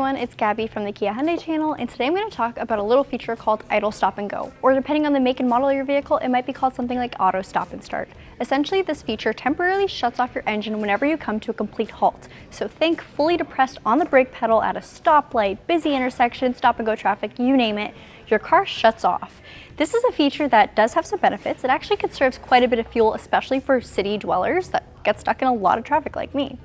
everyone, it's Gabi from the Kia Hyundai channel, and today I'm going to talk about a little feature called idle stop and go, or depending on the make and model of your vehicle, it might be called something like auto stop and start. Essentially, this feature temporarily shuts off your engine whenever you come to a complete halt. So think fully depressed on the brake pedal at a stoplight, busy intersection, stop and go traffic, you name it, your car shuts off. This is a feature that does have some benefits. It actually conserves quite a bit of fuel, especially for city dwellers that get stuck in a lot of traffic like me.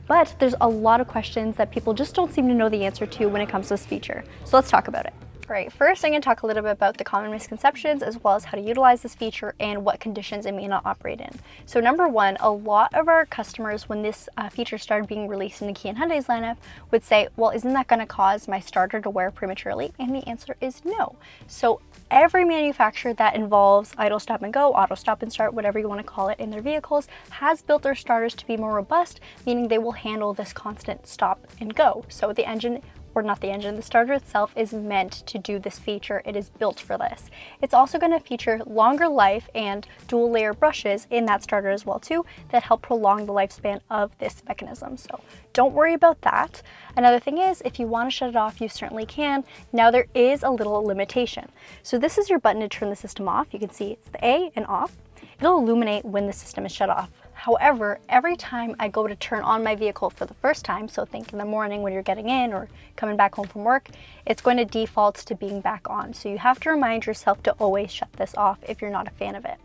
But there's a lot of questions that people just don't seem to know the answer to when it comes to this feature. So let's talk about it. All right, first I'm going to talk a little bit about the common misconceptions as well as how to utilize this feature and what conditions it may not operate in. So number one, a lot of our customers when this feature started being released in the Kia and Hyundai's lineup would say, well, isn't that going to cause my starter to wear prematurely? And the answer is no. So every manufacturer that involves idle stop and go, auto stop and start, whatever you want to call it in their vehicles, has built their starters to be more robust, meaning they will handle this constant stop and go. So the engine, or not the engine, the starter itself is meant to do this feature. It is built for this. It's also going to feature longer life and dual layer brushes in that starter as well too that help prolong the lifespan of this mechanism. So don't worry about that. Another thing is, if you want to shut it off, you certainly can. Now there is a little limitation. So this is your button to turn the system off. You can see it's the A and off. It'll illuminate when the system is shut off. However, every time I go to turn on my vehicle for the first time, so think in the morning when you're getting in or coming back home from work, it's going to default to being back on. So you have to remind yourself to always shut this off if you're not a fan of it.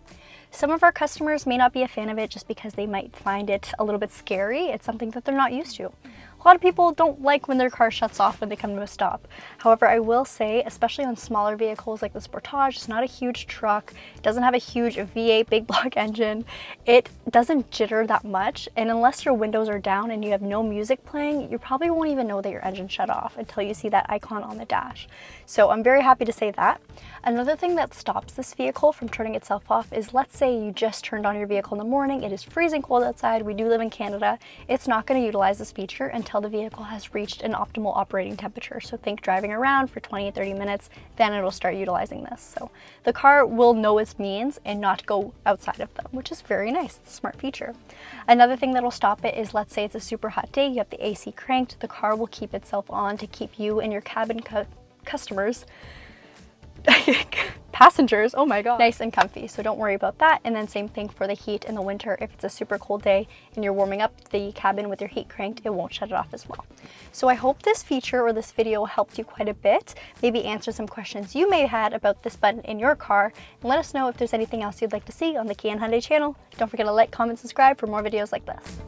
Some of our customers may not be a fan of it just because they might find it a little bit scary. It's something that they're not used to. A lot of people don't like when their car shuts off when they come to a stop. However, I will say, especially on smaller vehicles like the Sportage, it's not a huge truck, it doesn't have a huge V8 big block engine, it doesn't jitter that much, and unless your windows are down and you have no music playing, you probably won't even know that your engine shut off until you see that icon on the dash. So I'm very happy to say that. Another thing that stops this vehicle from turning itself off is, let's say you just turned on your vehicle in the morning, it is freezing cold outside, we do live in Canada, it's not going to utilize this feature until the vehicle has reached an optimal operating temperature. So think driving around for 20 to 30 minutes, then it'll start utilizing this. So the car will know its means and not go outside of them, which is very nice. It's a smart feature. Another thing that'll stop it is, let's say it's a super hot day, you have the AC cranked, the car will keep itself on to keep you and your cabin customers passengers, oh my god, nice and comfy. So don't worry about that. And then same thing for the heat in the winter. If it's a super cold day and you're warming up the cabin with your heat cranked, it won't shut it off as well. So I hope this feature or this video helped you quite a bit, maybe answer some questions you may have had about this button in your car, and let us know if there's anything else you'd like to see on the Kia and Hyundai channel. Don't forget to like, comment, subscribe for more videos like this.